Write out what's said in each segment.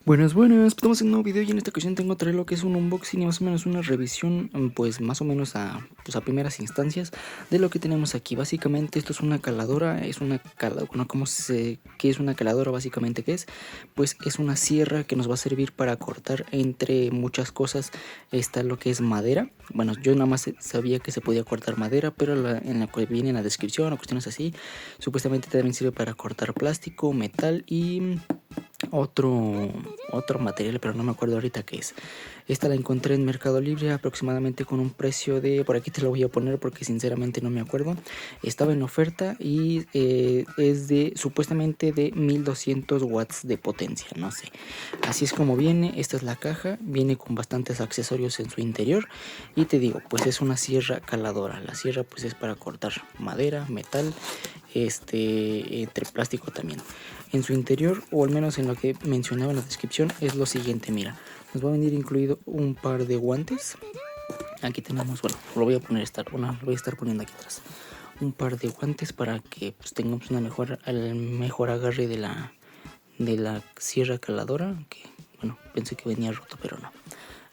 Buenas, buenas, estamos en un nuevo video y en esta ocasión tengo traer lo que es un unboxing y más o menos una revisión, pues más o menos a primeras instancias de lo que tenemos aquí. Básicamente esto es una caladora, bueno, ¿qué es una caladora? Básicamente, ¿qué es? Pues es una sierra que nos va a servir para cortar entre muchas cosas. Está lo que es madera, bueno, yo nada más sabía que se podía cortar madera, pero en la que viene en la descripción o cuestiones así, supuestamente también sirve para cortar plástico, metal y otro material, pero no me acuerdo ahorita qué es. Esta la encontré en Mercado Libre aproximadamente con un precio de, por aquí te lo voy a poner porque sinceramente no me acuerdo. Estaba en oferta y es de supuestamente de 1200 watts de potencia, no sé. Así es como viene. Esta es la caja, viene con bastantes accesorios en su interior y te digo, pues es una sierra caladora. La sierra pues es para cortar madera, metal, entre plástico también. En su interior, o al menos en lo que mencionaba en la descripción, es lo siguiente. Mira, nos va a venir incluido un par de guantes. Aquí tenemos, bueno, lo voy a estar poniendo aquí atrás. Un par de guantes para que pues, tengamos el mejor agarre de la sierra caladora. Que bueno, pensé que venía roto, pero no.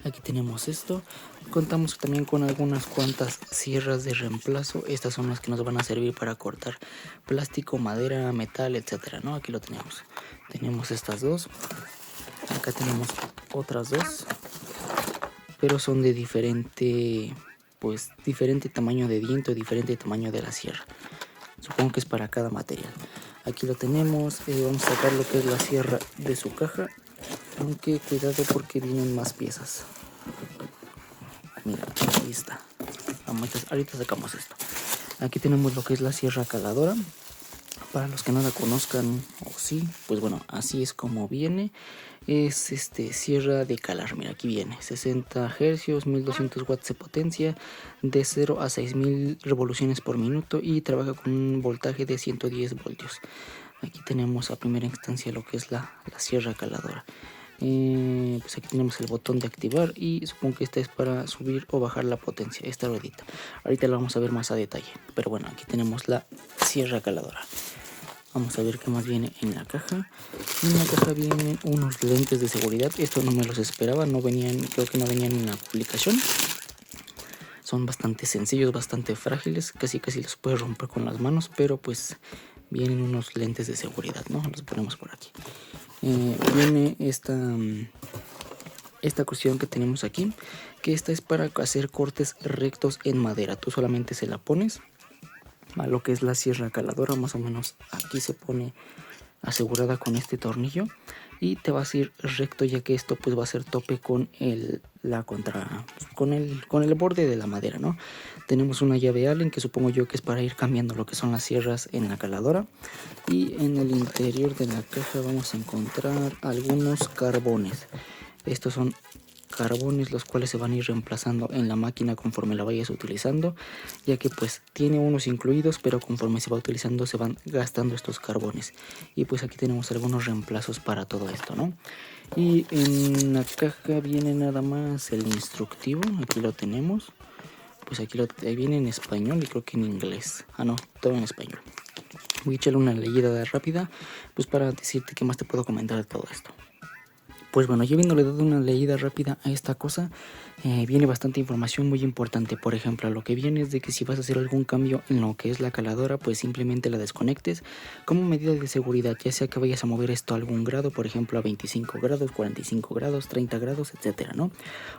Aquí tenemos esto. Contamos también con algunas cuantas sierras de reemplazo. Estas son las que nos van a servir para cortar plástico, madera, metal, etcétera, ¿no? Aquí lo tenemos. Tenemos estas dos. Acá tenemos otras dos, pero son de diferente tamaño de diente o diferente tamaño de la sierra. Supongo que es para cada material. Aquí lo tenemos. Vamos a sacar lo que es la sierra de su caja, aunque cuidado porque vienen más piezas. Mira, ahí está. Ahorita sacamos esto. Aquí tenemos lo que es la sierra caladora. Para los que no la conozcan, o sí, pues bueno, así es como viene. Es sierra de calar. Mira, aquí viene 60 Hz, 1200 watts de potencia, de 0 a 6000 revoluciones por minuto y trabaja con un voltaje de 110 voltios. Aquí tenemos a primera instancia lo que es la sierra caladora. Pues aquí tenemos el botón de activar y supongo que esta es para subir o bajar la potencia, esta ruedita. Ahorita la vamos a ver más a detalle, pero bueno, aquí tenemos la sierra caladora. Vamos a ver qué más viene en la caja. En la caja vienen unos lentes de seguridad. Esto no me los esperaba, creo que no venían en la publicación. Son bastante sencillos, bastante frágiles, casi los puedes romper con las manos, pero pues vienen unos lentes de seguridad, ¿no? Los ponemos por aquí. Viene esta cuestión que tenemos aquí, que esta es para hacer cortes rectos en madera. Tú solamente se la pones a lo que es la sierra caladora, más o menos aquí se pone asegurada con este tornillo y te vas a ir recto, ya que esto pues va a ser tope con el borde de la madera, ¿no? Tenemos una llave Allen que supongo yo que es para ir cambiando lo que son las sierras en la caladora, y en el interior de la caja vamos a encontrar algunos carbones. Estos son carbones los cuales se van a ir reemplazando en la máquina conforme la vayas utilizando, ya que pues tiene unos incluidos, pero conforme se va utilizando se van gastando estos carbones. Y pues aquí tenemos algunos reemplazos para todo esto, ¿no? Y en la caja viene nada más el instructivo. Aquí lo tenemos. Pues ahí viene en español y creo que en inglés. Ah, no, todo en español. Voy a echarle una leída rápida, pues para decirte qué más te puedo comentar de todo esto. Pues bueno, yo habiéndole dado una leída rápida a esta cosa, viene bastante información muy importante. Por ejemplo, lo que viene es de que si vas a hacer algún cambio en lo que es la caladora, pues simplemente la desconectes como medida de seguridad, ya sea que vayas a mover esto a algún grado, por ejemplo a 25 grados, 45 grados, 30 grados, etcétera, ¿no?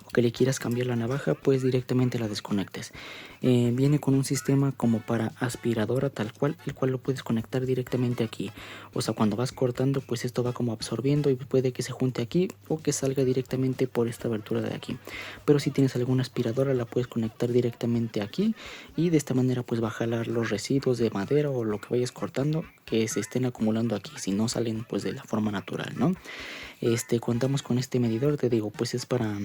O que le quieras cambiar la navaja, pues directamente la desconectes. Viene con un sistema como para aspiradora tal cual, el cual lo puedes conectar directamente aquí. O sea, cuando vas cortando, pues esto va como absorbiendo y puede que se junte aquí o que salga directamente por esta abertura de aquí. Pero si tienes alguna aspiradora, la puedes conectar directamente aquí y de esta manera pues va a jalar los residuos de madera o lo que vayas cortando que se estén acumulando aquí, si no salen pues de la forma natural, ¿no? Contamos con este medidor, te digo, pues es para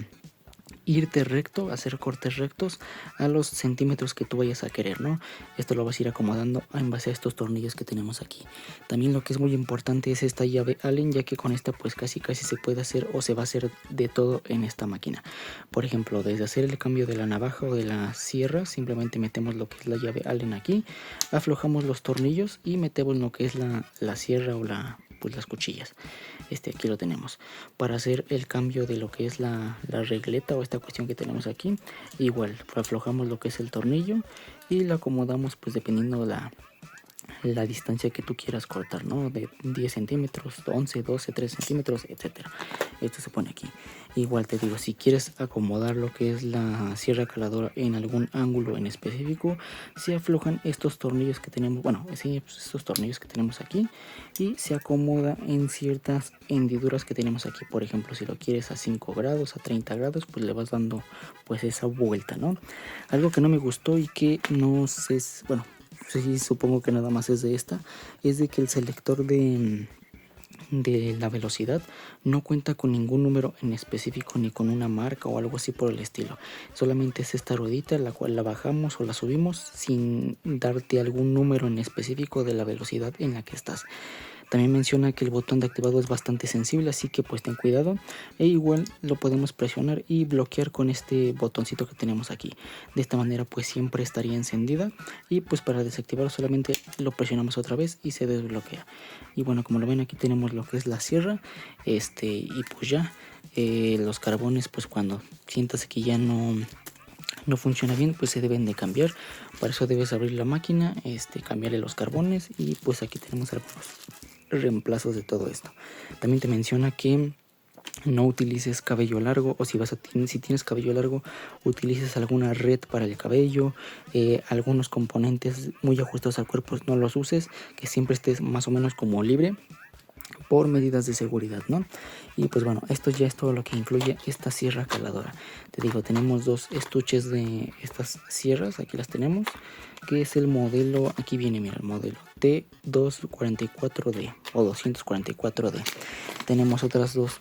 irte recto, hacer cortes rectos a los centímetros que tú vayas a querer, ¿no? Esto lo vas a ir acomodando en base a estos tornillos que tenemos aquí. También lo que es muy importante es esta llave Allen, ya que con esta pues casi se puede hacer o se va a hacer de todo en esta máquina. Por ejemplo, desde hacer el cambio de la navaja o de la sierra, simplemente metemos lo que es la llave Allen aquí, aflojamos los tornillos y metemos lo que es la sierra o pues las cuchillas. Aquí lo tenemos. Para hacer el cambio de lo que es la regleta o esta cuestión que tenemos aquí, igual aflojamos lo que es el tornillo y lo acomodamos pues dependiendo la distancia que tú quieras cortar, ¿no? De 10 centímetros, 11, 12, 3 centímetros, etcétera. Esto se pone aquí. Igual te digo, si quieres acomodar lo que es la sierra caladora en algún ángulo en específico, se aflojan estos tornillos que tenemos, bueno, sí, pues estos tornillos que tenemos aquí, y se acomoda en ciertas hendiduras que tenemos aquí. Por ejemplo, si lo quieres a 5 grados, a 30 grados, pues le vas dando pues esa vuelta, ¿no? Algo que no me gustó y que no sé, bueno, sí, supongo que nada más es de esta, es de que el selector de la velocidad no cuenta con ningún número en específico ni con una marca o algo así por el estilo. Solamente es esta ruedita la cual la bajamos o la subimos sin darte algún número en específico de la velocidad en la que estás. También menciona que el botón de activado es bastante sensible, así que pues ten cuidado. E igual lo podemos presionar y bloquear con este botoncito que tenemos aquí. De esta manera pues siempre estaría encendida, y pues para desactivarlo solamente lo presionamos otra vez y se desbloquea. Y bueno, como lo ven, aquí tenemos lo que es la sierra, y pues ya los carbones, pues cuando sientas que ya no funciona bien, pues se deben de cambiar. Para eso debes abrir la máquina, cambiarle los carbones, y pues aquí tenemos algunos reemplazos de todo esto. También te menciona que no utilices cabello largo, o si tienes cabello largo, utilices alguna red para el cabello. Algunos componentes muy ajustados al cuerpo no los uses, que siempre estés más o menos como libre por medidas de seguridad, ¿no? Y pues bueno, esto ya es todo lo que incluye esta sierra caladora. Te digo, tenemos dos estuches de estas sierras, aquí las tenemos, que es el modelo, aquí viene, mira, el modelo T244D o 244D. Tenemos otras dos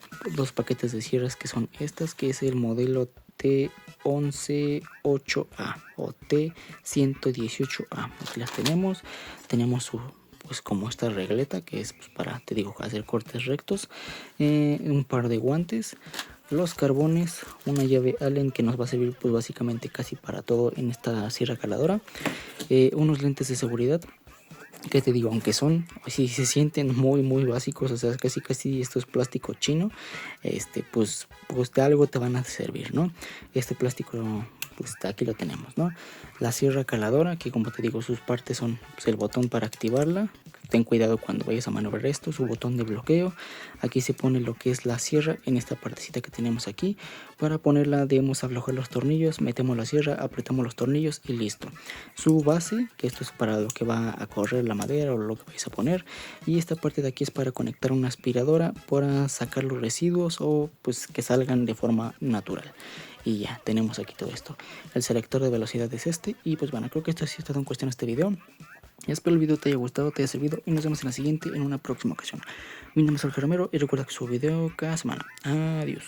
paquetes de sierras que son estas, que es el modelo T118A o T118A. Aquí las tenemos su, pues como esta regleta, que es pues para, te digo, hacer cortes rectos, un par de guantes, los carbones, una llave Allen que nos va a servir pues básicamente casi para todo en esta sierra caladora, unos lentes de seguridad, que te digo, aunque son, si se sienten muy básicos, o sea, casi esto es plástico chino, pues de algo te van a servir, ¿no? Este plástico, pues aquí lo tenemos, ¿no? La sierra caladora, que como te digo, sus partes son pues, el botón para activarla. Ten cuidado cuando vayas a maniobrar esto, su botón de bloqueo. Aquí se pone lo que es la sierra en esta partecita que tenemos aquí. Para ponerla debemos aflojar los tornillos, metemos la sierra, apretamos los tornillos y listo. Su base, que esto es para lo que va a correr la madera o lo que vais a poner. Y esta parte de aquí es para conectar una aspiradora para sacar los residuos o pues que salgan de forma natural. Y ya, tenemos aquí todo esto. El selector de velocidad es este. Y pues bueno, creo que esto ha sido todo en cuestión de este video. Espero el video te haya gustado, te haya servido, y nos vemos en la siguiente en una próxima ocasión. Mi nombre es Jorge Romero y recuerda que subo video cada semana. Adiós.